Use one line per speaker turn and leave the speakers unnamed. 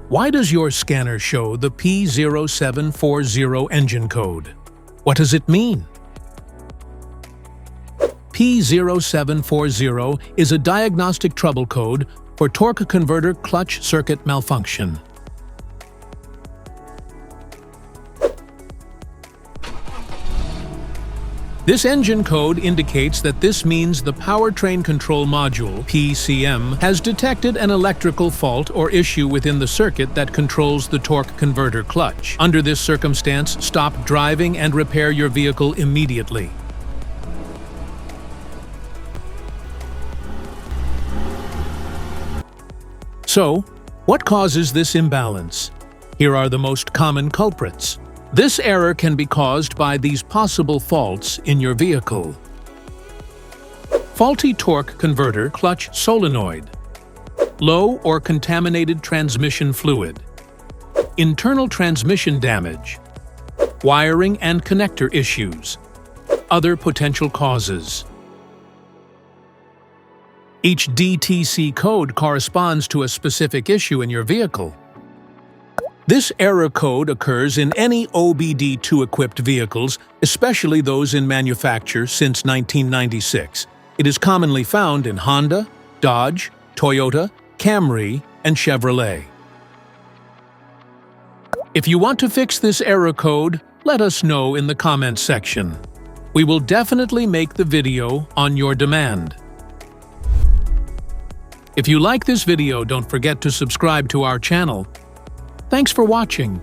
Why does your scanner show the P0740 engine code? What does it mean? P0740 is a diagnostic trouble code for torque converter clutch circuit malfunction. This engine code indicates that this means the Powertrain Control Module, PCM, has detected an electrical fault or issue within the circuit that controls the torque converter clutch. Under this circumstance, stop driving and repair your vehicle immediately. So, what causes this imbalance? Here are the most common culprits. This error can be caused by these possible faults in your vehicle. Faulty torque converter clutch solenoid. Low or contaminated transmission fluid. Internal transmission damage. Wiring and connector issues. Other potential causes. Each DTC code corresponds to a specific issue in your vehicle. This error code occurs in any OBD2-equipped vehicles, especially those in manufacture since 1996. It is commonly found in Honda, Dodge, Toyota, Camry, and Chevrolet. If you want to fix this error code, let us know in the comments section. We will definitely make the video on your demand. If you like this video, don't forget to subscribe to our channel. Thanks for watching.